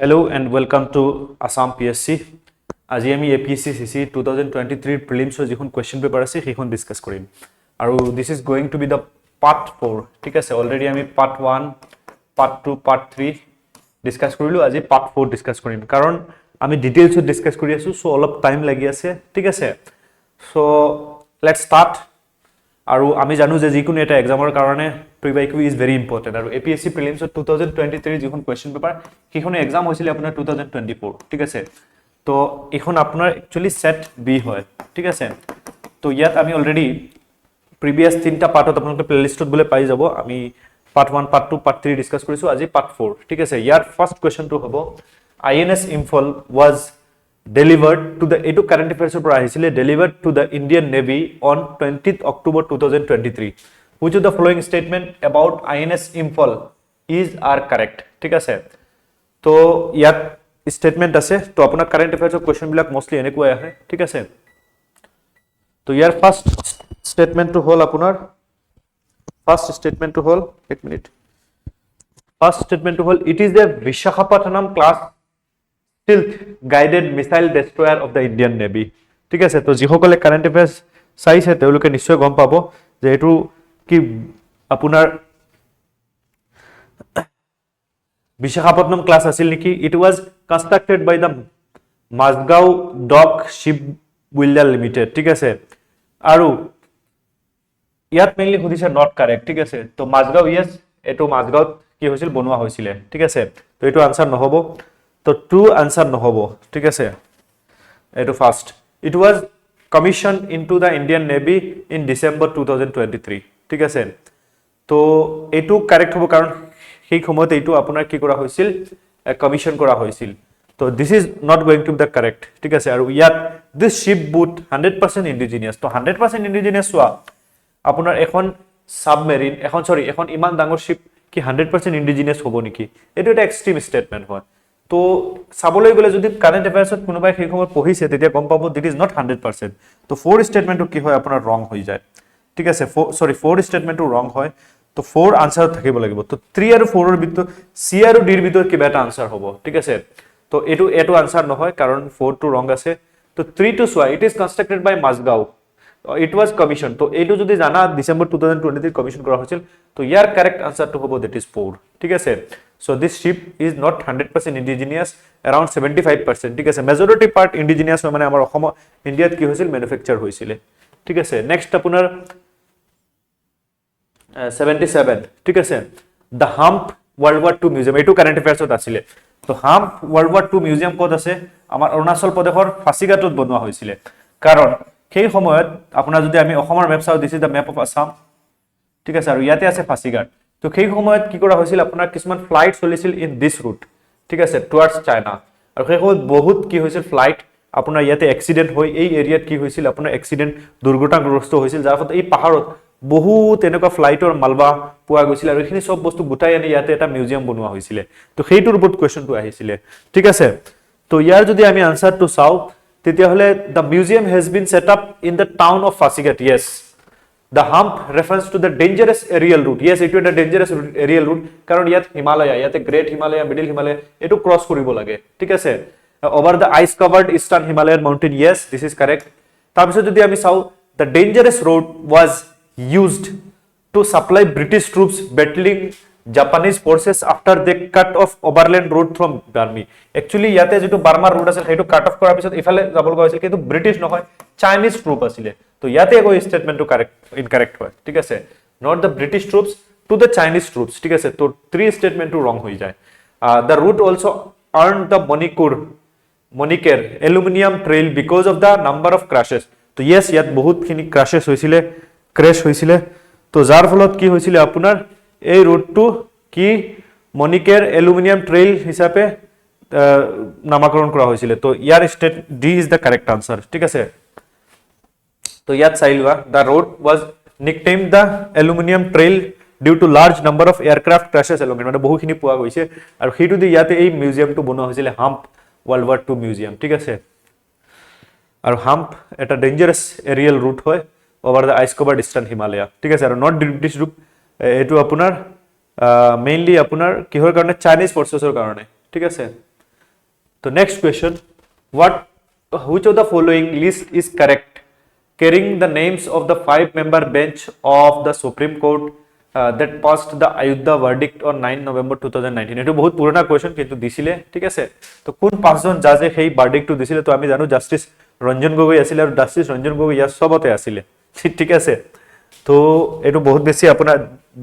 Hello and welcome to Assam PSC. আজি আমি APSC CC 2023 prelims যিখন question paper আছে সেইখন ডিসকাস কৰিম আৰু this is going to be the part 4 ঠিক আছে অলৰেডি আমি part 1 part 2 part 3 ডিসকাস কৰিলো আজি part 4 ডিসকাস কৰিম কাৰণ আমি ডিটেইলছত ডিসকাস কৰি আছো সো অলপ টাইম লাগি আছে ঠিক আছে সো লেটস স্টার্ট আৰু আমি জানো যে যিকোনো এটা এক্সামৰ কাৰণে প্ৰিভাইকিউ ইজ ভেৰি ইম্পৰ্টেন্ট আৰু এপিএসসি প্ৰিলিমছ 2023 যিখন কোৱেশ্চন পেপাৰ সেইখন এক্সাম হৈছিল আপোনাৰ 2024 ঠিক আছে তো এখন আপোনাৰ একচুয়ালি সেট বি হয় ঠিক আছে তো ইয়াত আমি অলৰেডি প্ৰিভিয়াস তিনটা পাৰ্টত আপোনালোকে প্লেলিষ্টত বলে পাই যাব আমি পাৰ্ট 1 পাৰ্ট 2 পাৰ্ট 3 ডিসকাস কৰিছো আজি পাৰ্ট 4 ঠিক আছে ইয়াৰ ফাৰ্স্ট কোৱেশ্চনটো হ'ব INS Imphal was delivered to the edu current affairs per आहिছিলে delivered to the Indian Navy on 20th October 2023 which of the following statement about INS Imphal is are correct ঠিক আছে তো ইয়াত statement আছে তো আপোনাৰ current অ্যাফেয়াৰ্সৰ question বিলাক mostly এনেকৈ আহে ঠিক আছে তো ইয়াৰ ফাৰ্স্ট স্টেটমেন্টটো হল আপোনাৰ ফাৰ্স্ট স্টেটমেন্টটো হল এক মিনিট ফাৰ্স্ট স্টেটমেন্টটো হল it is the Visakhapatnam class stealth guided missile destroyer of the Indian Navy ঠিক আছে তো যিসকলে কারেন্ট অ্যাফেয়ার্স চাইছে তেওঁলোকে নিশ্চয় গম পাব যে এটো কি আপোনাৰ বিশাখাপট্টনম ক্লাস আছিল নেকি it was constructed by the Mazagon dock ship builder limited ঠিক আছে আৰু ইয়াত মেইনলি সুধিছে নট কাৰেক্ট ঠিক আছে তো মাজগাঁও ইয়েস এটো মাজগাঁওত কি হৈছিল বনোৱা হৈছিল ঠিক আছে তো এটো আনসার নহব तो टू आंसर নহব ঠিক আছে এটো first it was commission into the Indian navy in December 2023 ঠিক আছে তো এটো কারেক্ট হ'ব কাৰণ সেই সময়তে এটো আপোনাৰ কি কৰা হৈছিল কমিশন কৰা হৈছিল তো this is not going to be the correct ঠিক আছে আৰু ইয়াত দিস শিপ বুট 100% ইন্ডিজিনিয়াস তো 100% ইন্ডিজিনিয়াস হোৱা আপোনাৰ এখন সাবমেৰিন এখন সৰি এখন ইমান ডাঙৰ শিপ কি 100% ইন্ডিজিনিয়াস হ'ব নেকি এটো এটা এক্সট্রিম স্টেটমেন্ট হয় তো সাবলৈ গলে যদি কারেন্ট অ্যাফেয়ার্সত কোনোবাই সেই সময় পঢ়িছে তেতিয়া গম পাব দিট ইজ নট 100% তো ফোর স্টেটমেন্টটো কি হয় আপোনাৰ ৰং হৈ যায় ঠিক আছে সৰি ফোৰ স্টেটমেন্টটো ৰং হয় তো ফোৰ আনসাৰ থাকিব লাগিব তো 3 আৰু 4 ৰ ভিতৰত সি আৰু ডি ৰ ভিতৰত কিবা এটা আনসাৰ হ'ব ঠিক আছে তো এটো আনসাৰ নহয় কাৰণ 4 টো ৰং আছে তো 3 টো so it is constructed by Mazagon it was commission তো এইটো যদি জানা ডিসেম্বর 2023 কমিশন কৰা হৈছিল তো ইয়াৰ কারেক্ট আনসারটো হ'ব দ্যাট ইজ 4 ঠিক আছে so this ship is not 100% indigenous around 75% ঠিক আছে majority part indigenous মানে আমাৰ অসম ইন্ডিয়াত কি হৈছিল ম্যানুফ্যাকচাৰ হৈছিল ঠিক আছে নেক্সট আপোনাৰ 77 ঠিক আছে the hump world war 2 museum এইটো কারেন্ট অ্যাফেয়ার্সত আছিল তো hump world war 2 মিউজিয়াম ক'ত আছে আমাৰ অৰুণাচল প্ৰদেশৰ ফাসিঘাটত বনোৱা হৈছিল কাৰণ সেই সময়ত আপোনাৰ যদি আমি অসমৰ মেপ চাও this is the map of Assam ঠিক আছে আৰু ইয়াতে আছে ফাসিঘাট তো সেই সময়ত কি কৰা হৈছিল আপোনাৰ কিছুমান ফ্লাইট চলিছিল ইন দিস ৰুট ঠিক আছে টুৱাৰ্ডছ চাইনা আৰু সেই সময়ত বহুত কি হৈছিল ফ্লাইট আপোনাৰ ইয়াতে এক্সিডেন্ট হৈ এই এৰিয়াত কি হৈছিল আপোনাৰ এক্সিডেন্ট দুৰ্ঘটনাগ্ৰস্ত হৈছিল যাৰ ফলত এই পাহাৰত বহুত এনেকুৱা ফ্লাইটৰ মালবা পোৱা গৈছিল আৰু এইখিনি সব বস্তু গুটাই আনি ইয়াতে এটা মিউজিয়াম বনোৱা হৈছিল তো সেইটোৰ ওপৰত কোৱেশ্চনটো আহিছিল ঠিক আছে তো ইয়াৰ যদি আমি আনসারটো চাও তেতিয়া হলে the museum has been set up in the town of Fasighat yes the hump refers to the dangerous aerial route yes it is a dangerous aerial route কারণ ইয়াত হিমালয় ইয়াতে গ্রেট হিমালয় মিডল হিমালয় এটো ক্রস কৰিব লাগে ঠিক আছে over the ice covered eastern Himalayan mountain yes this is correct তাৰপিছত যদি আমি চাও the dangerous road was used to supply British troops battling Japanese forces after they cut off overland road from Burma actually ইয়াতে যেটো বাৰ্মাৰ road আছিল হেটো cut off কৰাৰ পিছত ইফালে যাব লগা হৈছিল কিন্তু ব্ৰিটিছ নহয় চাইনিজ ট্ৰুপ আছিল তো ইয়াতে গৈ স্টেটমেন্টটো কারেক্ট ইনকারেক্ট হয় ঠিক আছে not the British troops to the Chinese troops ঠিক আছে তো 3 স্টেটমেন্টটো রং হৈ যায় the route also earn the moniker aluminium trail because of the number of crashes তো ইয়েস ইয়াত বহুতখিনি ক্ৰাশেস হৈছিল ক্ৰ্যাশ হৈছিল তো যাৰ ফলত কি হৈছিল আপোনাৰ এই ৰুটটো কি মনিকেৰ অ্যালুমিনিয়াম ট্ৰেইল হিচাপে নামকৰণ কৰা হৈছিল তো ইয়াৰ state D is the correct answer ঠিক আছে তো ইয়াত চাইলৱা the road was nicknamed the aluminum trail due to large number of aircraft crashes along it মানে বহুখিনি পোৱা গৈছে আৰু হেতু দি ইয়াতে এই মিউজিয়ামটো বনোৱা হৈছিল হাম্প ওয়াৰ্ল্ড ওয়াৰ 2 মিউজিয়াম ঠিক আছে আৰু হাম্প এটা ডেঞ্জাৰাস এৰিয়েল ৰুট হয় over the ice covered eastern Himalaya ঠিক আছে আৰু নট ব্ৰিটিশ ৰুট এটো আপোনাৰ মেইনলি আপোনাৰ কিহৰ কাৰণে চাইনিজ ফৰ্চেছৰ কাৰণে ঠিক আছে তো next question, which of the following list is correct carrying the names of the 5-member bench of the Supreme Court that passed the Ayodhya verdict on 9 November 2019? এটো বহুত পুৰণা কোৱেশ্যন কিন্তু দিছিলে, ঠিক আছে। তো কোন পাঁচজন জাজে সেই ভাৰ্ডিক্টটো দিছিলে? তো আমি জানো জাস্টিস ৰঞ্জন গগৈ আছিল আৰু জাস্টিস ৰঞ্জন গগৈ ইয়াৰ সবতে আছিলে, ঠিক আছে। তো এটো বহুত বেছি আপোনাৰ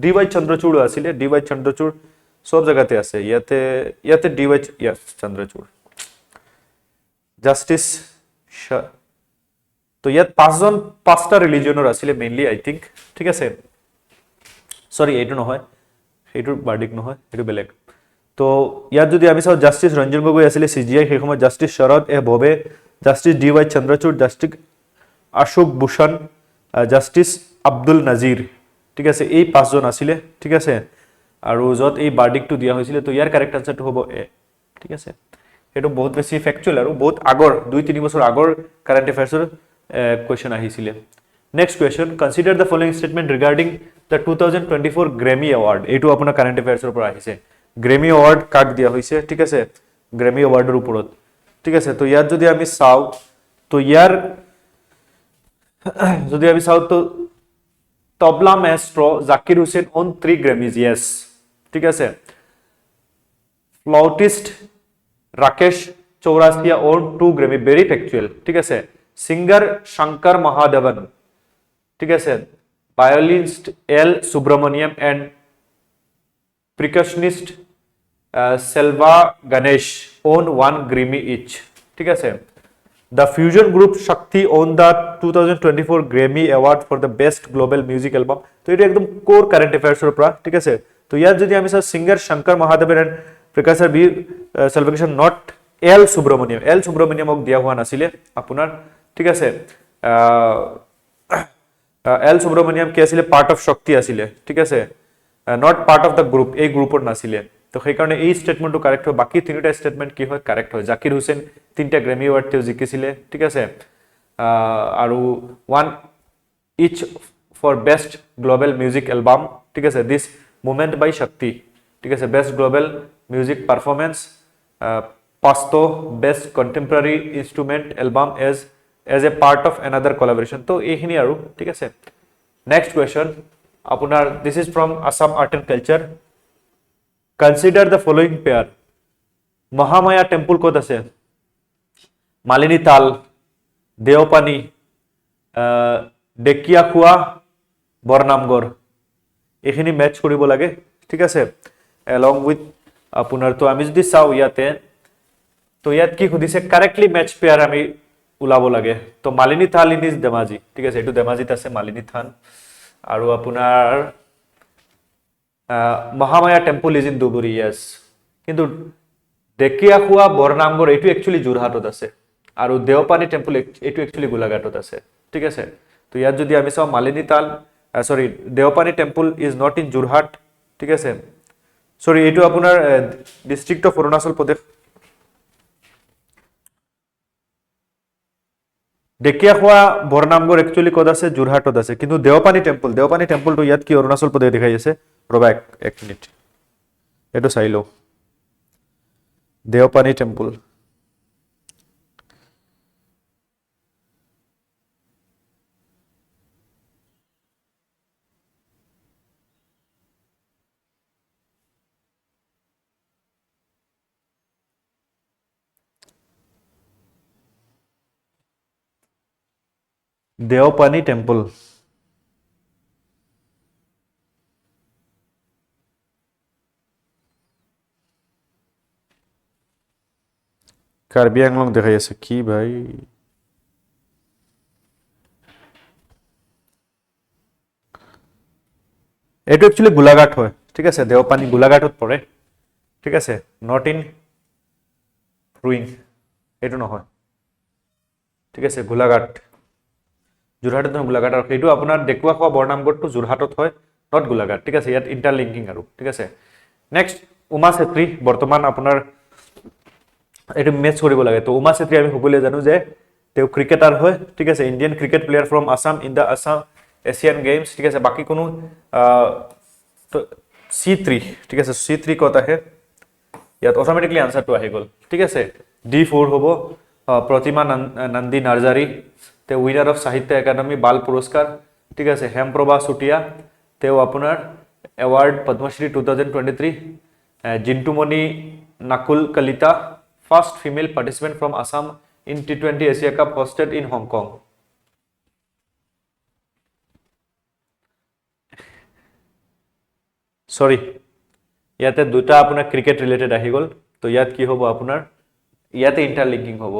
DY চন্দ্ৰচূড় আছিলে, DY চন্দ্ৰচূড় সব জায়গাতে আছে, ইয়াতে DY চন্দ্ৰচূড় জাস্টিস। তো ইয়াত পাঁচটা ৰিলিজনৰ আছিলে মেইনলি, আই থিংক, ঠিক আছে। সৰি, এইটো নহয়, সেইটোৰ ভাৰ্ডিক্ট নহয়, এইটো বেলেগ। তো ইয়াত যদি আমি চাওঁ, জাস্টিস ৰঞ্জন গগৈ আছিলে CGI সেই সময়ত, justice Sharad A Bobde, justice DY Chandrachud, justice Ashok Bhushan, justice Abdul Nazeer, ঠিক আছে। এই পাঁচজন আছিলে, ঠিক আছে। আৰু যত এই ভাৰ্ডিক্টটো দিয়া হৈছিলে, তো ইয়াৰ কাৰেক্ট আনসাৰটো হ'ব এ, ঠিক আছে। এইটো বহুত বেছি ফেকচুৱেল আৰু বহুত আগৰ 2-3 বছৰ আগৰ কাৰেণ্ট এফেয়াৰ্ছৰ কুৱেশ্যন আহিছিলে। Next question, consider the following statement regarding the 2024 Grammy award. এইটো আপোনাৰ কাৰেণ্ট এফেয়াৰ্ছৰ পৰা আহিছে। গ্ৰেমি এৱাৰ্ড কাক দিয়া হৈছে, ঠিক আছে, গ্ৰেমি এৱাৰ্ডৰ ওপৰত, ঠিক আছে। তো ইয়াত যদি আমি চাওঁ, তো ইয়াৰ যদি আমি চাওঁ, তো tabla maestro Zakir Hussain won 3 Grammys, yes, ঠিক আছে। Flautist Rakesh Chaurasia won 2 Grammy, very factual, ঠিক আছে। সিঙ্গার শঙ্কর মহাদেবন, ঠিক আছে। Violinist L Subramaniam and percussionist Selva Ganesh won 1 Grammy each, ঠিক আছে। The fusion group Shakti won the 2024 Grammy Award for the Best Global Music Album. তো এটা একদম কোর কারেন্ট অ্যাফেয়াৰ্সৰ পৰা, ঠিক আছে। তো ইয়াত যদি আমি চাওঁ, singer Shankar Mahadevan and percussion V Selvaganesh not L সুব্ৰমণিয়মক দিয়া হোৱা নাছিলে আপোনাৰ, ঠিক আছে। এল সুব্ৰমণিয়ম কি আছিলে? পাৰ্ট অফ শক্তি আছিলে, ঠিক আছে, not part of the group, এই গ্ৰুপৰ নাছিলে। তো সেইকাৰণে এই ষ্টেটমেন্টটো কাৰেক্ট হয়। বাকি তিনিটা ষ্টেটমেন্ট কি হয়? কাৰেক্ট হয়। জাকিৰ হুছেইন 3টা গ্ৰেমি এৱাৰ্ড তেওঁ জিকিছিলে, ঠিক আছে। আৰু 1 each for best global music album, ঠিক আছে। দিছ মুভমেন্ট বাই শক্তি, ঠিক আছে। বেষ্ট গ্লোবেল মিউজিক পারফরমেন্স, পাঁচটো best contemporary instrumental album as a part of another collaboration. তো এইখিনি আৰু, ঠিক আছে। নেক্সট কুৱেশ্যন আপোনাৰ, this is from Assam art and culture. Consider the following pair. Mahamaya temple ক'ত আছে? মালিনী তাল, দেওপানী, ডেকিয়াখোৱা, বৰনামগড়। এইখিনি মেচ কৰিব লাগে, ঠিক আছে, এলং উইথ আপোনাৰ। তো আমি যদি চাওঁ ইয়াতে, তো ইয়াত কি সুধিছে? কাৰেক্টলি মেচ পেয়াৰ আমি ওলাব লাগে। তো মালিনী থান ইজ ধেমাজি, ঠিক আছে, এইটো ধেমাজিত আছে মালিনী থান। আৰু আপোনাৰ Mahamaya temple is in Dhubri, yes. কিন্তু ডেকিয়াখোৱা, বৰনামগড় এইটো একচুৱেলি যোৰহাটত আছে, আৰু দেওপানী টেম্পল এইটো একচুৱেলি গোলাঘাটত আছে, ঠিক আছে। তো ইয়াত যদি আমি চাওঁ, মালিনী তাল sorry Deopani temple is not in Jorhat, ঠিক আছে। সৰি এইটো আপোনাৰ district of Arunachal Pradesh. Dekiyakhowa, Barnamghar actually ক'ত আছে? যোৰহাটত আছে। কিন্তু দেওপানী টেম্পলটো ইয়াত কি অৰুণাচল প্ৰদেশ দেখাই আছে? ৰবা এক মিনিট, এইটো চাই লওঁ। দেওপানী টেম্পল, দেওপানী টেম্পল, কাৰ্বি আংলং দেখাই আছে কি ভাই? এইটো একচুৱেলি গোলাঘাট হয়, ঠিক আছে। দেওপানী গোলাঘাটত পৰে, ঠিক আছে, নট ইন ৰুইং, এইটো নহয়, ঠিক আছে। গোলাঘাট, যোৰহাটত নহয়, গোলাঘাট। আৰু সেইটো আপোনাৰ ডেকুৱাখোৱা, বৰনামগড়টো যোৰহাটত হয়, নট গোলাঘাট, ঠিক আছে। ইয়াত ইণ্টাৰলিংকিং আৰু, ঠিক আছে। নেক্সট উমা চেত্ৰী, বৰ্তমান আপোনাৰ এইটো মেচ কৰিব লাগে। তো উমা চেত্ৰী আমি সকলোৱে জানো যে তেওঁ ক্ৰিকেটাৰ হয়, ঠিক আছে, Indian cricket player from Assam in the Assam Asian games, ঠিক আছে। বাকি কোনো C3, ঠিক আছে। C3 ক'ত আহে? ইয়াত অট'মেটিকলি আনসাৰটো আহি গ'ল, ঠিক আছে। D4 হ'ব প্ৰতিমা নন্দী নাৰ্জাৰী, তেওঁ উইনাৰ অফ সাহিত্য একাডেমী বাল পুৰস্কাৰ, ঠিক আছে। হেমপ্ৰভা চুটিয়া, তেওঁ আপোনাৰ award Padmashri 2023। Jintumoni Nakul Kalita, first female participant from Assam in T20 Asia cup hosted in Hong Kong. Sorry, ইয়াতে দুটা আপোনাৰ ক্ৰিকেট ৰিলেটেড আহি গ'ল, তো ইয়াত কি হ'ব আপোনাৰ, ইয়াতে ইণ্টাৰলিংকিং হ'ব,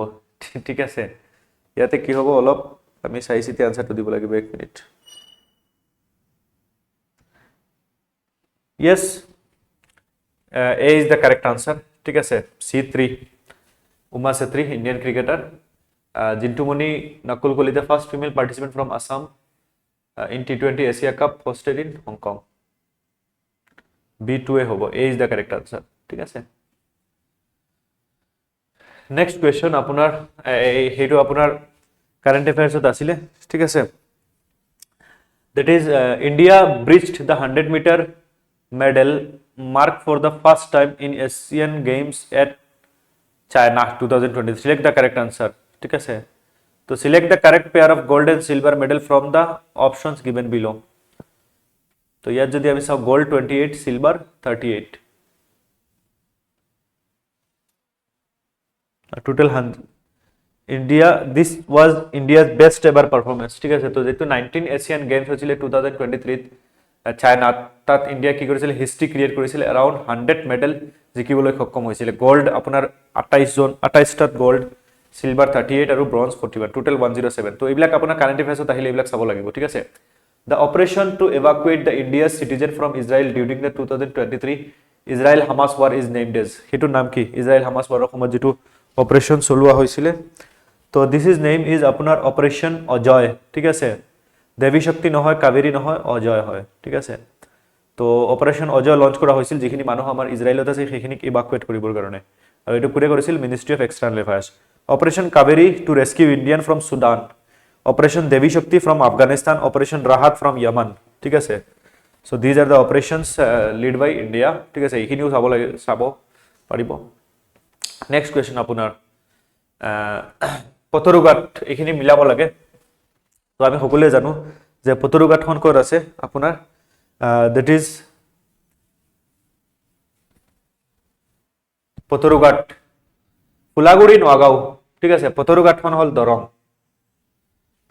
ঠিক আছে। ইয়াতে কি হ'ব, অলপ আমি চাই চিতি আনসাৰটো দিব লাগিব, 1 minute. Yes, A is the correct answer, ঠিক আছে। C3, Uma Setri, Indian cricketer. Jintumoni Nakul Kolita, first female participant from Assam in T20 Asia Cup hosted in Hong Kong. B2A hobo, A is the correct answer, ঠিক আছে। Next question আপোনাৰ হেইটো আপোনাৰ current অ্যাফেয়ার্সত আছিলে, ঠিক আছে। That is India breached the 100-meter medal mark for the first time in Asian Games at China 2020. Select the correct answer, ঠিক আছে। তো select the correct pair of gold and silver medal from the options given below. তো ইয়াত যদি আমি চাও gold 28, silver 38, total 100। India, this was India's best ever performance, ঠিক আছে। তো যেহেতু 19 এছিয়ান গেমস হয়েছিল 2023 চাইনা, তাত ইন্ডিয়া কি করেছিল, হিস্ট্রি ক্রিয়েট করেছিল, অ্যারাউন্ড 100 মেডেল জিকিবলৈ সক্ষম হয়েছিল। গোল্ড আপনার 28টাত গোল্ড, সিলভার 38 আর ব্রঞ্জ 41, টোটাল 107। তো এইবিলাক আপনার কারেন্ট অ্যাফেয়ার্সত আহিলে এইবিলাক চাব লাগিব, ঠিক আছে। The operation to evacuate the India's citizen from Israel during the 2023 Israel-Hamas war is named as, হেতুৰ নাম কি, ইজৰাইল-হামাস ওয়াৰৰ সময়ত যেটো অপাৰেশন চলোৱা হৈছিল, তো দিস ইজ নেম ইজ আপোনাৰ অপাৰেশন অজয়, ঠিক আছে। দেৱী শক্তি নহয়, কাবেৰী নহয়, অজয় হয়, ঠিক আছে। তো অপাৰেশন অজয় লঞ্চ কৰা হৈছিল, যিখিনি মানুহ আমাৰ ইজৰাইলত আছে সেইখিনিক ইভাকুৱেট কৰিবৰ কাৰণে, আৰু এইটো কোনে কৰিছিল, ministry of external affairs. Operation Kaveri to rescue Indian from Sudan, operation Devi Shakti from Afghanistan, operation Rahat from Yemen, ঠিক আছে। So these are the operations lead by India, ঠিক আছে। এইখিনিও চাব লাগে, চাব পাৰিব। নেক্সট কুৱেশ্যন আপোনাৰ পতৰুঘাট, এইখিনি মিলাব লাগে। তো আমি সকলোৱে জানো যে পতৰুঘাটখন ক'ত আছে আপোনাৰ, দ্যাট ইজ পতৰুঘাট ফুলাগুৰি নগাঁও, ঠিক আছে। পতৰুঘাটখন হ'ল দৰং।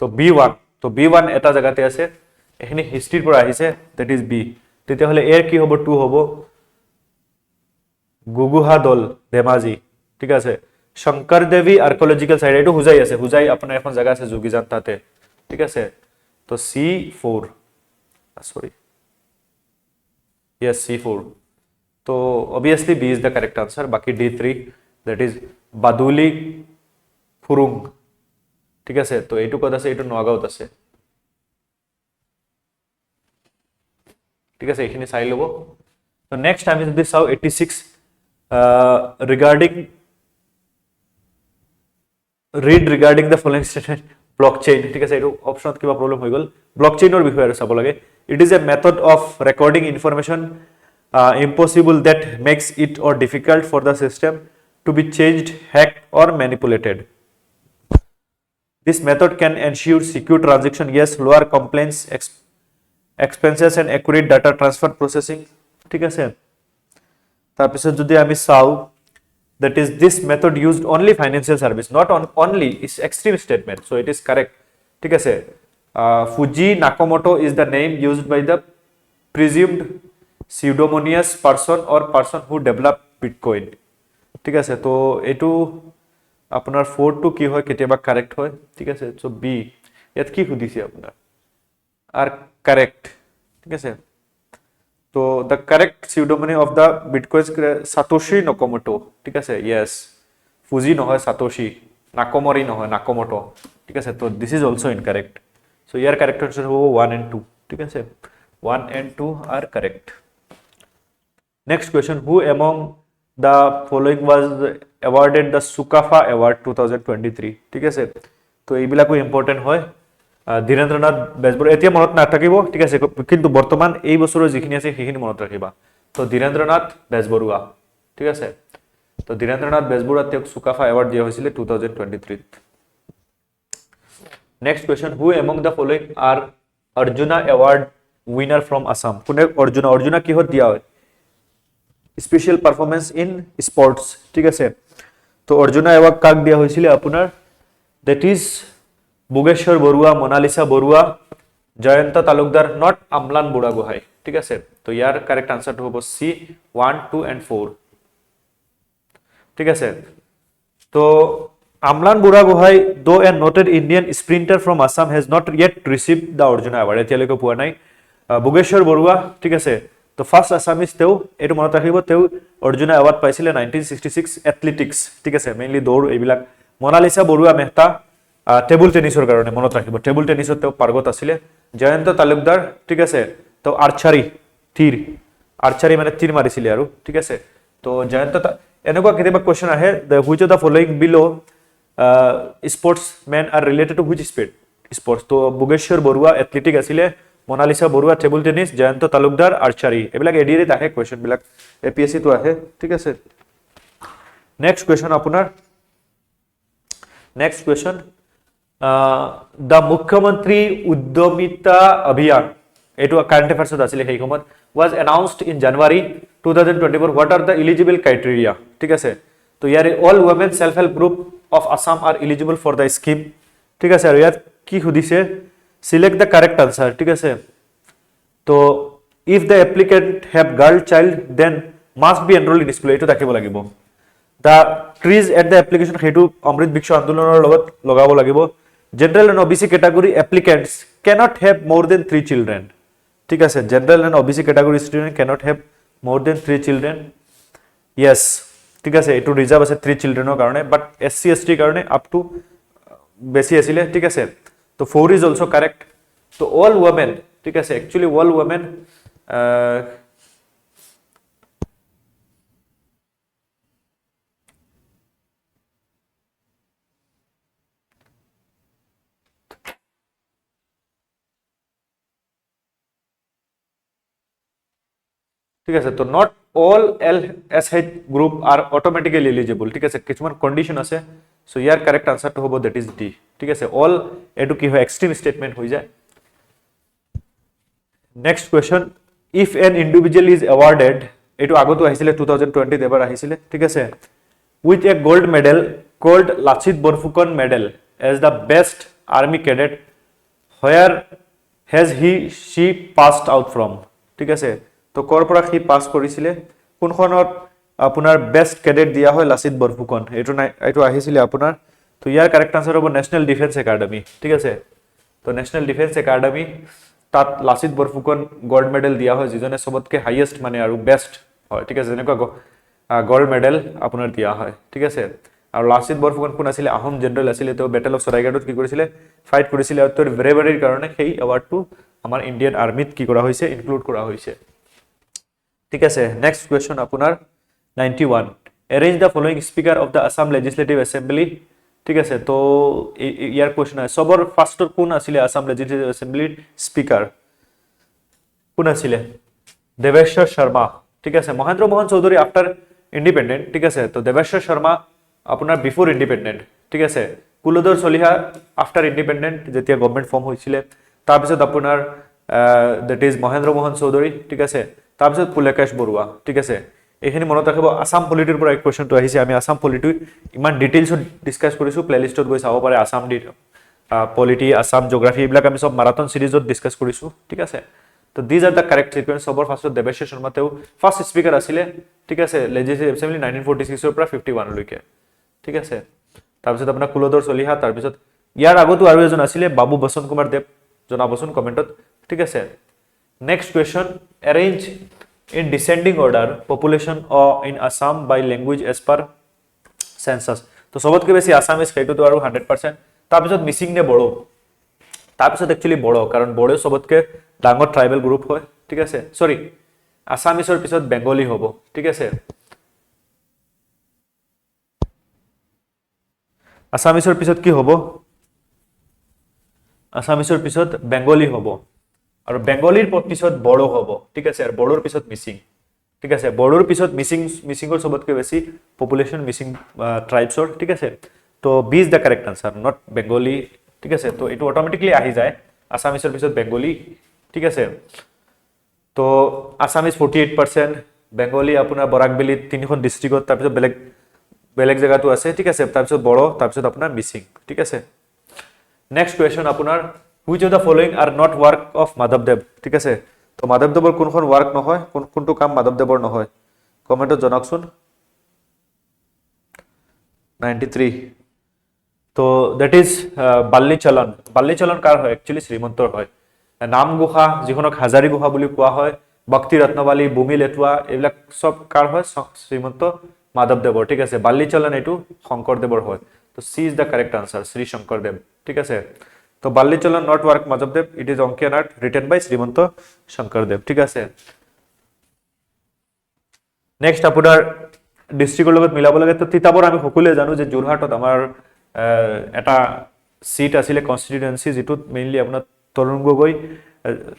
তো B1, তো B1 এটা জায়গাতে আছে, এখানে হিস্ট্ৰিৰ পৰা আহিছে, দ্যাট ইজ বি। তেতিয়া হলে এর কি হ'ব, 2 হ'ব, গুগুহা দল ধেমাজি, ঠিক আছে। শঙ্কৰ দেৱী আৰ্কিঅলজিক্যাল সাইট, এটো হুজাই আছে, হুজাই আপোনাৰ এখন জায়গা আছে যোগীজান তাতে, ঠিক আছে। তো C4, সরি, yes C4। তো obviously B is the correct answer। বাকি D3, that is বাদুলি ফুৰুং, ঠিক আছে। তো এইটো কত আছে, এইটো নগাঁৱত আছে, ঠিক আছে। এইখিনি চাই লব। তো নেক্সট আমি যদি চাও 86, regarding the following statement blockchain, ঠিক আছে। এইটো অপশনত কিবা প্রবলেম হৈ গল, ব্লকচেইনৰ বিষয়ে আৰু চাব লাগে। It is a method of recording information impossible that makes it or difficult for the system to be changed, hacked or manipulated. This method can ensure secure transaction, yes, lower compliance expenses and accurate data transfer processing, ঠিক আছে। তাৰপিছত যদি আমি চাও, that is this method used only financial service, not only, is extreme statement, so it is correct, ঠিক আছে। Fuji Nakamoto is the name used by the presumed pseudonymous person or person who developed Bitcoin, ঠিক আছে। তো এইটো আপোনাৰ 4 কি হয়, কেতিয়াবা কাৰেক্ট হয়, ঠিক আছে। সো বি, ইয়াত কি সুধিছে আপোনাৰ, আর কারেক্ট, ঠিক আছে। তো the correct pseudonym of the bitcoin Satoshi Nakamoto, ঠিক আছে। ইয়েস, ফুজি নহয়, সাতোশি, নাকামোরি নহয়, নাকামোটো, ঠিক আছে। তো this is also incorrect. So ইয়ার কারেক্ট আনসার হ'ব 1 and 2, ঠিক আছে। 1 and 2 are correct. Next question, who among the following was awarded the Sukafa Award 2023, ঠিক আছে। তো এইবিলাকো ইম্পর্টেন্ট হয়। ধীৰেন্দ্ৰনাথ বেজবৰুৱা, এতিয়া মনত নাথাকিব, ঠিক আছে, কিন্তু বৰ্তমান এই বছৰৰ যিখিনি আছে সেইখিনি মনত ৰাখিবা। তো ধীৰেন্দ্ৰনাথ বেজবৰুৱা, ঠিক আছে। তো ধীৰেন্দ্ৰনাথ বেজবৰুৱা তেওঁক চুকাফা এৱাৰ্ড দিয়া হৈছিলে 2023 ত next question who among the following are Arjuna award winner from Assam কোনে অৰ্জুনা কিহত দিয়া হয় স্পেশাল পারফরমেন্স ইন স্পোর্টস ঠিক আছে তো অর্জুনা এওয়ার্ড কাক দিয়া হয়েছিল আপনার দ্যাট ইজ বুগেশ্বর বড়ুয়া মোনালিসা বড়ুয়া জয়ন্ত তালুকদার নট আমলান বুড়াগোহাই ঠিক আছে তো ইয়ার কারেক্ট আনসার হবো সি 1 2 and 4 ঠিক আছে তো Amlan Buragohain though a noted Indian sprinter from Assam has not yet received the Arjuna award এতিয়ালৈকে পোৱা নাই বুগেশ্বৰ বড়ুয়া ঠিক আছে তো ফাৰ্স্ট আসামিজ তেও এটো মনত ৰাখিব তেও অৰ্জুনা এৱাৰ্ড পাইছিলে 1966 এথলেটিক্স ঠিক আছে মেইনলি দৌৰ এইবিলাক মোনালিসা বড়ুয়া মেহতা টেবুল টেনিসৰ কাৰণে মনত ৰাখিব টেবুল টেনিসত তেও পাৰ্গত আছিলে জয়ন্ত তালুকদাৰ ঠিক আছে তো আৰ্চাৰী মানে তীৰ মাৰিছিলে আৰু ঠিক আছে তো জয়ন্ত এনেকুৱা কেতিয়াবা কোৱেশ্চন আহে which of the following below sportsman are related to which sports তো বুগেশ্বর বড়ুয়া এথলেটিক আছিলে Monalisa Baruah table tennis Jayanta Talukdar archery এবিলাক এডিএত আহে কোৱেশ্চন বিলাক এপিএসসি তো আহে ঠিক আছে নেক্সট কোৱেশ্চন আপোনাৰ next question the Mukhyamantri Udyamita অভিযান এটো কারেন্ট অ্যাফেয়ার্সত আছিলে সেই সময়ত was announced in January 2024 what are the eligible criteria ঠিক আছে তো ইয়াৰ all women self help group of Assam are eligible for the scheme ঠিক আছে আৰু ইয়াত কি সুধিছে select the correct answer ঠিক আছে তো if the applicant have girl child then must be enrolled in school এটো থাকিব লাগিব the trees at the application হেতু অমৃত বিক্ষ আন্দোলনৰ লগত লগাব লাগিব general and OBC category applicants cannot have more than 3 children ঠিক আছে general and OBC category student cannot have more than 3 children yes ঠিক আছে এটো ৰিজাৰ্ভ আছে 3 চিলড্ৰেনৰ কাৰণে বাট SC ST কাৰণে আপ টু বেছি আছিল ঠিক আছে তো 4 is also correct তো all women ঠিক আছে actually all women ঠিক আছে তো not all LSH group are automatically eligible ঠিক আছে কিছুমান কন্ডিশন আছে সো ইয়াৰ কারেক্ট আনসারটো হ'ব that is D ঠিক আছে all এটো কি হয় এক্সট্রিম স্টেটমেন্ট হৈ যায় next question if an individual is awarded এটো আগতো আহিছিলে 2020 এবাৰ আহিছিলে ঠিক আছে with a gold medal called Lachit Borphukan medal as the best army cadet where has she passed out from ঠিক আছে তো কৰ পৰা কি পাস কৰিছিলে কোনখনত আপোনাৰ বেস্ট ক্যাডেট দিয়া হয় লাচিত বৰফুকন এটো আহিছিলে আপোনাৰ তো ইয়াৰ কারেক্ট আনসার হ'ব ন্যাশনাল ডিফেন্স একাডেমি ঠিক আছে তো ন্যাশনাল ডিফেন্স একাডেমি তাত লাচিত বৰফুকন গোল্ড মেডেল দিয়া হয় যিজনে সবতকে হাইয়েস্ট মানে আৰু বেস্ট হয় ঠিক আছে যেনেকুৱা গোল্ড মেডেল আপোনাৰ দিয়া হয় ঠিক আছে আৰু লাচিত বৰফুকন কোন আছিল আহোম জেনাৰেল আছিল তো ব্যাটেল অফ সৰাইঘাটত কি কৰিছিলে ফাইট কৰিছিলে আৰু তোৰ ব্ৰেভাৰিৰ কাৰণে সেই এৱাৰ্ডটো আমাৰ ইন্ডিয়ান আৰ্মিত কি কৰা হৈছে ইনক্লুড কৰা হৈছে ঠিক আছে নেক্সট কোৱেশ্চন আপোনাৰ 91 arrange the following speaker of the Assam Legislative Assembly ঠিক আছে তো ইয়াৰ কোৱেশ্চন আছে সবৰ ফাৰ্ষ্টৰ কোন আছিল আসাম লেজিসলেটিভ এসেম্বলিৰ স্পিকাৰ কোন আছিল দেবেশ্বৰ শৰ্মা ঠিক আছে মহেন্দ্ৰ মোহন চৌধুৰী আফটাৰ ইন্ডিপেন্ডেন্ট ঠিক আছে তো দেবেশ্বৰ শৰ্মা আপোনাৰ বিফোৰ ইন্ডিপেন্ডেন্ট ঠিক আছে কুলধৰ চলিহা আফটাৰ ইন্ডিপেন্ডেন্ট যেতিয়া গভৰ্নমেন্ট ফৰ্ম হৈছিল তাৰ পিছত আপোনাৰ দ্যাট ইজ মহেন্দ্ৰ মোহন চৌধুৰী ঠিক আছে তাৰ পিছত পুলকেশ বৰুৱা ঠিক আছে এখানে মনত ৰাখিব আসাম পলিটিৰ পৰা এক কোৱেশ্চনটো আহিছে আমি আসাম পলিটি ইমান ডিটেইলছত ডিসকাস কৰিছো প্লেলিষ্টত গৈ চাব পাৰে আসাম পলিটি আসাম জিওগ্ৰাফি এইবিলাক আমি সব মাৰাথন সিৰিজত ডিসকাস কৰিছো ঠিক আছে তো these are the correct sequence সবৰ ফাৰ্ষ্টত দেবেশ্বৰ শৰ্মা তেও ফাৰ্ষ্ট স্পিকাৰ আছিল ঠিক আছে লেজিসলেটিভ এসেম্বলি 1946 ৰ পৰা 51 লৈকে ঠিক আছে তাৰ পিছত আপোনাৰ কুলধৰ চলিহা তাৰ পিছত ইয়াৰ আগতো আৰু এজন আছিল বাবু বসন্ত কুমাৰ দেৱ জনাবচোন কমেন্টত ঠিক আছে next question arrange in descending order population in Assam by language as per census তো সবতকে বেশি আসামিজ সেইটো তো আৰু 100% তাৰ পিছত মিসিং নে বড়ো তাৰ পিছত একচুয়ালি বড়ো কাৰণ বড়ো সবতকে ডাঙৰ ট্ৰাইবেল গ্ৰুপ হয় ঠিক আছে সৰি আসামিজৰ পিছত বেঙ্গলি হ'ব ঠিক আছে আসামিজৰ পিছত কি হ'ব আসামিজৰ পিছত বেঙ্গলি হ'ব আৰু বেঙ্গলিৰ পিছত বড়ো হ'ব ঠিক আছে আৰু বড়োৰ পিছত মিসিং ঠিক আছে বড়োৰ পিছত মিচিঙৰ সবতকৈ বেছি পপুলেশ্যন মিচিং ট্ৰাইবছৰ ঠিক আছে তো B is the correct answer not Bengali ঠিক আছে তো এইটো অটোমেটিকলি আহি যায় আছামিছৰ পিছত বেংগলী ঠিক আছে তো আছামিজ 48% বেংগলী আপোনাৰ বৰাকবেলি তিনিখন ডিস্ট্ৰিক্টত তাৰপিছত বেলেগ জেগাটো আছে ঠিক আছে তাৰপিছত বড়ো তাৰপিছত আপোনাৰ মিচিং ঠিক আছে নেক্সট কুৱেশ্যন আপোনাৰ which of the following are not work of মাধৱদেৱ ঠিক আছে তো মাধৱদেৱৰ কোনখন ওয়াৰ্ক নহয় কোনটো কাম মাধৱদেৱৰ নহয় কমেন্টত জনাওকচোন 93 তো দ্যাট ইজ বাল্লি চলন কাৰ হয় একচুয়ালি শ্ৰীমন্তৰ হয় নাম গুহা যিখনক হাজাৰী গুহা বুলি কোৱা হয় ভক্তি ৰত্নবালী ভূমি লেটুৱা এইবিলাক সব কাৰ হয় শ্ৰীমন্ত মাধৱদেৱৰ ঠিক আছে বাল্লি চলন এইটো শংকৰদেৱৰ হয় তো C is the correct answer Shri Sankardev ঠিক আছে তো বাল্লি চলন নট ওয়াৰ্ক মাধৱদেৱ it is Ankiya art written by Srimanta Sankardev ঠিক আছে নেক্সট আপোনাৰ ডিস্ট্ৰিক্টৰ লগত মিলাব লাগে তো তিতাবৰ আমি সকলোৱে জানো যে যোৰহাটত আমাৰ এটা সিট আছিল কনস্টিটিউয়েন্সি যেটো মেইনলি আপোনাৰ তৰুণ গগৈ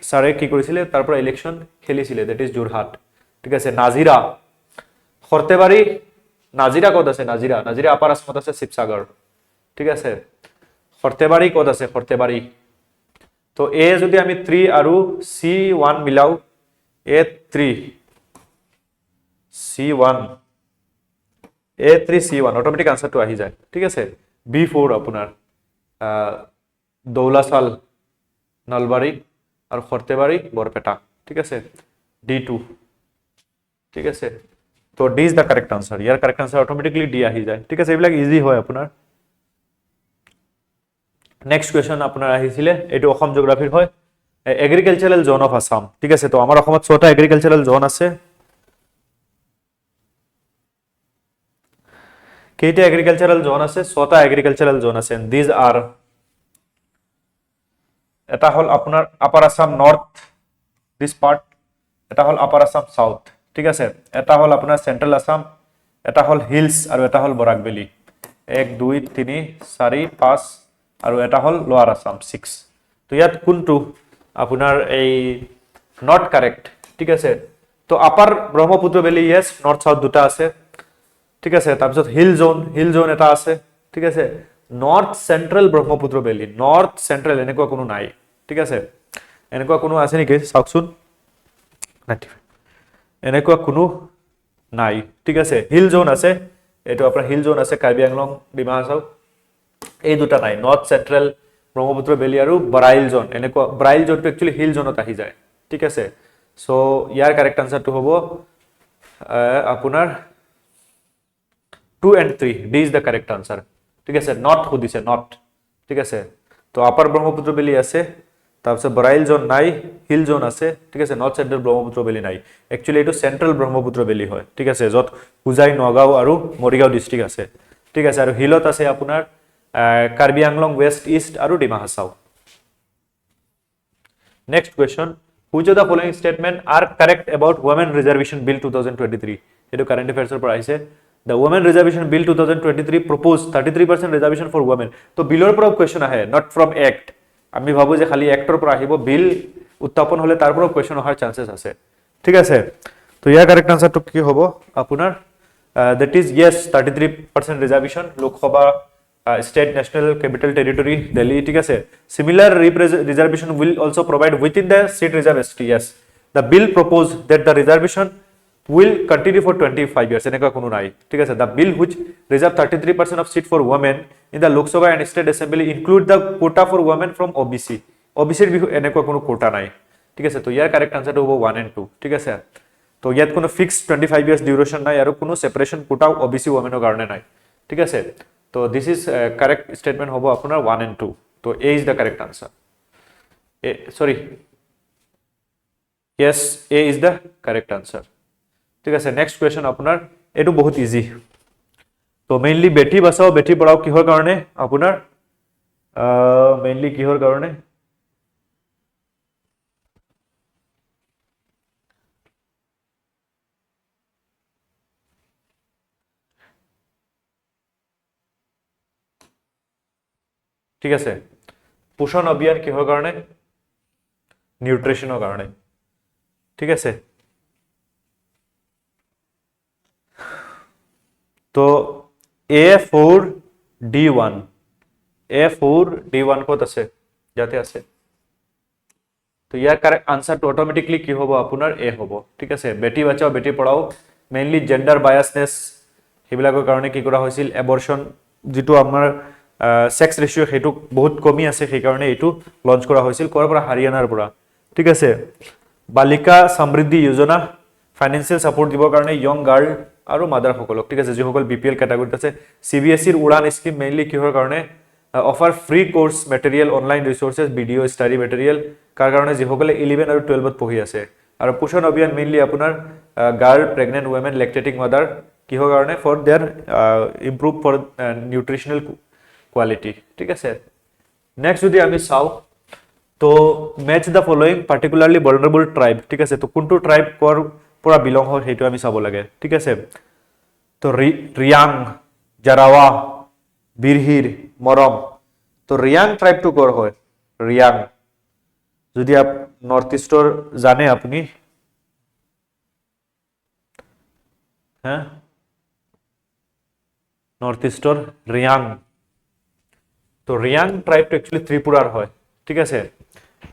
সাৰে কি কৰিছিল তাৰ পৰা ইলেকশন খেলিছিল দ্যাট ইজ যোৰহাট ঠিক আছে নাজিৰা খৰতেবাৰী নাজিৰা ক'ত আছে নাজিৰা আপাৰ আসামত আছে শিৱসাগৰ ঠিক আছে খৰতেবাৰী ক'ত আছে খৰতেবাৰী তো এ যদি আমি 3 আৰু C1 মিলাও A3 C1 A3C1 অটোমেটিক আনসাৰটো আহি যায় ঠিক আছে B4 আপোনাৰ দৌলাছাল নলবাৰী আৰু খৰতেবাৰী বৰপেটা ঠিক আছে D2 ঠিক আছে তো D is the correct answer year correct answer automatically D আহি যায় ঠিক আছে এইবিলাক ইজি হয় আপোনাৰ নেক্সট কোৱেশ্চন আপোনাৰ আহিছিল এটো অসম জিওগ্ৰাফিৰ হয় এগ্ৰিকালচাৰাল জোন অফ আসাম ঠিক আছে তো আমাৰ অসমত 6টা এগ্ৰিকালচাৰাল জোন আছে কেইটা এগ্রিকালচারাল জোন আছে 6টা এগ্রিকালচারাল জোন আছে দিস আর এটা হল আপনার আপার আসাম নর্থ দিস পার্ট এটা হল আপার আসাম সাউথ ঠিক আছে এটা হল আপনার সেন্ট্রাল আসাম এটা হল হিলস আর এটা হল বরাক ভ্যালি 1 2 3 4 5 আর এটা হল লোয়ার আসাম 6 তো ইয়াত কোনটো আপনার এই নট কারেক্ট ঠিক আছে তো upper Brahmaputra valley yes north south দুটা আছে ঠিক আছে তাৰপিছত হিল জোন এটা আছে ঠিক আছে north central Brahmaputra valley north central এনেকুৱা কোনো নাই ঠিক আছে এনেকুৱা কোনো আছে নেকি চাওকচোন এনেকুৱা কোনো নাই ঠিক আছে হিল জোন আছে এটো আপোনাৰ হিল জোন আছে কাৰ্বি আংলং ডিমা হাছাও এই দুটা নাই নৰ্থ সেন্ট্ৰাল ব্ৰহ্মপুত্ৰ ভ্যালি আৰু বৰাইল জোন এনেকুৱা বৰাইল জোনটো একচুয়ালি হিল জোনত আহি যায় ঠিক আছে সো ইয়াৰ কাৰেক্ট আনসাৰটো হ'ব আপোনাৰ 2 and 3 D is the correct answer ঠিক আছে নট খুদিছে নট ঠিক আছে তো আপার ব্রহ্মপুত্র ভ্যালি আছে তাৰপিছত বৰাইল জোন নাই হিল জোন আছে ঠিক আছে নর্থ সেন্ট্রাল ব্রহ্মপুত্র ভ্যালি নাই একচুয়ালি এটো সেন্ট্রাল ব্রহ্মপুত্র ভ্যালি হয় ঠিক আছে যত হুজাই নগাঁও আৰু মৰিগাঁও ডিস্ট্ৰিক্ট আছে ঠিক আছে আৰু হিলত আছে আপোনাৰ কাৰ্বি আংলং ওয়েস্ট ইষ্ট আৰু Dima Hasao next question which of the following statement are correct about women reservation bill 2023 এটো কারেন্ট অ্যাফেয়াৰ্সৰ পৰা আহিছে The Women Reservation Bill 2023 proposed 33% reservation for women. So bill or question ahe, not from act. আমি ভাবো যে খালি actor পৰা আহিব bill উত্থাপন হলে তাৰ পৰা question অহাৰ chances আছে ঠিক আছে তো ইয়াৰ কাৰেক্ট আনসাৰটো কি হ'ব আপোনাৰ that is yes 33% reservation Lok Sabha state national capital territory Delhi ঠিক আছে similar reservation will also provide within the seat reserved ST yes the bill proposed that the reservation will continue for 25 years এনেকুৱা কোনো নাই ঠিক আছে the bill which reserve 33% of seat for women in the Lok Sabha and state assembly include the quota for women from OBC এর এনেকুৱা কোনো quota নাই ঠিক আছে তো ইয়াৰ কারেক্ট আনসারটো হ'ব 1 and 2 ঠিক আছে তো ইয়াত কোনো ফিক্সড 25 ইয়ার্স ডিউরেশন নাই আৰু কোনো সেপাৰেশন কোটা OBC ওমেনৰ কাৰণে নাই ঠিক আছে তো দিস ইজ কাৰেক্ট স্টেটমেন্ট হ'ব আপোনাৰ 1 and 2 তো A is the correct answer sorry yes A is the correct answer ঠিক আছে নেক্সট কোৱেশ্চন আপোনাৰ এটো বহুত ইজি তো মেইনলি বেটি বাঁচাও বেটি পঢ়াও কিহৰ কাৰণে আপোনাৰ মেইনলি কিহৰ কাৰণে ঠিক আছে পোষণ অভিযান কিহৰ কাৰণে নিউট্ৰিশনৰ কাৰণে ঠিক আছে তো A4D1 A4D1 ক'ত আছে ইয়াতে আছে তো ইয়াৰ কাৰেক্ট আনসাৰটো অটোমেটিকলি কি হ'ব আপোনাৰ এ হ'ব ঠিক আছে Beti Bachao Beti Padhao mainly gender biasness সেইবিলাকৰ কাৰণে কি কৰা হৈছিল এবৰ্শন যেটো আমাৰ সেক্স ৰেশিও হেতু বহুত কমি আছে সেই কাৰণে এটো লঞ্চ কৰা হৈছিল কৰ পৰা হাৰিয়ানাৰ পৰা ঠিক আছে বালিকা সমৃদ্ধি যোজনা ফাইনান্সিয়াল সাপোৰ্ট দিবৰ কাৰণে ইয়ং গাৰ্ল আৰু মাদাৰ সকলক ঠিক আছে যিসকল বিপিএল ক্যাটাগৰীত আছে সিবিএসইৰ উড়ান স্কিম মেইনলি কিহৰ কাৰণে offer free course material online resources video study material কাৰ কাৰণে যিসকলে 11 আৰু 12 ত পঢ়ি আছে আৰু পোষণ অভিযান মেইনলি আপোনাৰ girl pregnant women lactating mother কিহৰ কাৰণে for their improve for nutritional quality ঠিক আছে নেক্সট যদি আমি চাও তো match the following particularly vulnerable tribe ঠিক আছে তো কোনটো ট্রাইব কৰ পৰা বিলং হয় হেতু আমি চাব লাগে ঠিক আছে তো ৰিয়াং জাৰাওয়া বিৰহিৰ মৰম তো ৰিয়াং ট্ৰাইব টু কৰ হয় ৰিয়াং যদি আপ নৰ্থ ইস্টৰ জানে আপুনি হ্যাঁ নৰ্থ ইস্টৰ ৰিয়াং তো ৰিয়াং ট্ৰাইব টু একচুয়ালি ত্ৰিপুৰাৰ হয় ঠিক আছে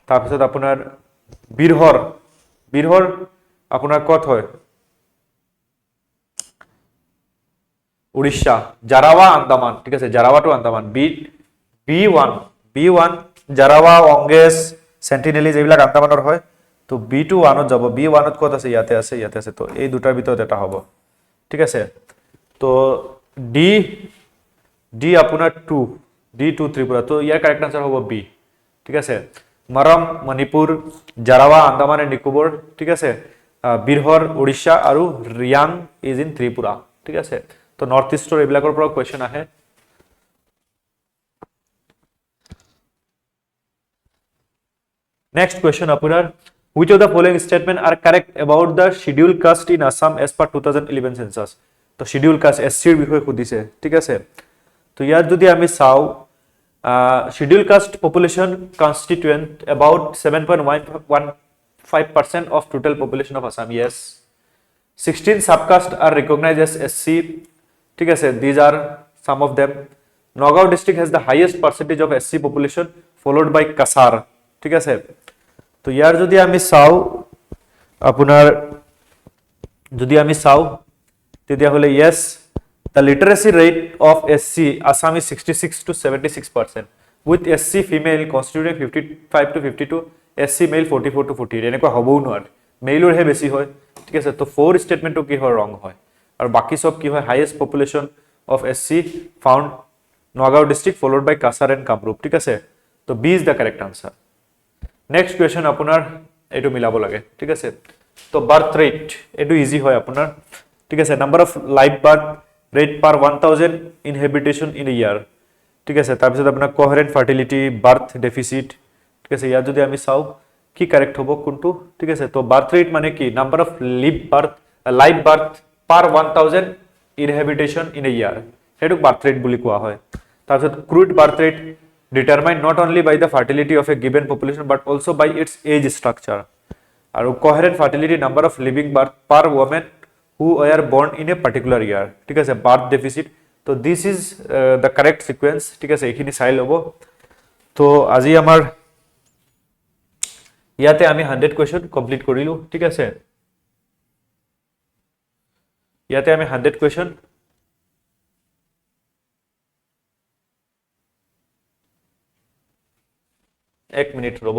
তাৰপিছত আপোনাৰ বিৰহৰ আপোনাৰ কত হয় উড়িষ্যা জাৰাওয়া আন্দামান ঠিক আছে জাৰাওয়া টু আন্দামান বি1 জাৰাওয়া অংগেছ সেন্টিনেলিজ এইবিলাক আন্দামানৰ হয় তো বি2 1ত যাব বি1ত কত আছে ইয়াতে আছে তো এই দুটাৰ ভিতৰত এটা হ'ব ঠিক আছে তো ডি আপোনাৰ 2 D2 ত্ৰিপুৰা তো ইয়াৰ কাৰেক্ট আনসাৰ হ'ব বি ঠিক আছে মৰম মণিপুৰ জাৰাওয়া আন্দামান এন্ড নিকোবৰ ঠিক আছে বিৰহৰ উড়িষ্যা আৰু ৰিয়াং ইজ ইন ত্ৰিপুৰা ঠিক আছে তো নৰ্থ ইস্টৰ এইবিলাকৰ পৰা কোৱেশ্চন আহে নেক্সট কোৱেশ্চন আপোনাৰ which of the following statement are correct about the scheduled caste in Assam as per 2011 census তো scheduled caste SC ৰ বিষয়ে সুধিছে ঠিক আছে তো ইয়াত যদি আমি চাও scheduled caste population constituent about 7.15% of total population of Assam yes 16 subcaste are recognized as SC ঠিক আছে these are some of them Nagaon district has the highest percentage of SC population followed by Kasar ঠিক আছে তো ইয়াৰ যদি আমি চাও আপোনাৰ যদি আমি চাও তেতিয়া হলে yes the literacy rate of SC Assam is 66 to 76% with SC female constituting 55 to 52 SC male 44 to 48 এনেকুৱা হবও নোৱাৰে মেইলৰ হে বেছি হয় ঠিক আছে তো 4 স্টেটমেন্টটো কি হয় ৰং হয় আৰু বাকি সব কি হয় highest population of SC found Nagaon district followed by Kasar and Kamrup ঠিক আছে তো B is the correct answer next question আপোনাৰ এটো মিলাব লাগে ঠিক আছে তো বাৰ্থ ৰেট এটো ইজি হয় আপোনাৰ ঠিক আছে number of live birth rate per 1000 inhabitation in a year ঠিক আছে তাৰপিছত আপোনাৰ কোহেৰেন্ট ফাৰ্টিলিটি বার্থ ডেফিসিট ঠিক আছে ইয়াত যদি আমি চাও কি কারেক্ট হ'ব কোনটো ঠিক আছে তো বার্থ রেট মানে কি number of live birth per 1000 inhabitation in a year হেতু বার্থ রেট বুলি কোৱা হয় তাৰপিছত crude birth rate determined not only by the fertility of a given population but also by its age structure আৰু coherent fertility number of living birth per woman who were born in a particular year ঠিক আছে birth deficit তো this is the correct sequence ঠিক আছে এইখিনি চাই লব তো আজি আমাৰ ইয়াতে আমি 100 কোৱেশ্চন কমপ্লিট কৰিলো ঠিক আছে ইয়াতে আমি 100 কোৱেশ্চন এক মিনিট ৰব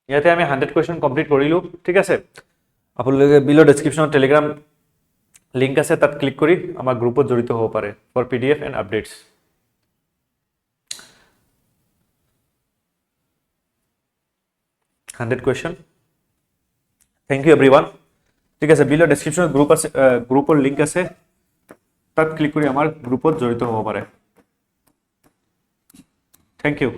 ইয়াতে আমি 100 কোৱেশ্চন কমপ্লিট কৰিলো ঠিক আছে আপোনালোকে বিলো ডেসক্ৰিপচনত টেলিগ্ৰাম লিংক আছে তাত ক্লিক কৰি আমাৰ গ্ৰুপত জড়িত হ'ব পাৰে for PDF and updates 100 question thank you everyone ঠিক আছে, বিলো ডেসক্ৰিপশ্যনত গ্ৰুপ আছে, গ্ৰুপৰ লিংক আছে, তাত ক্লিক কৰি আমাৰ গ্ৰুপত জড়িত হ'ব পাৰে। Thank U.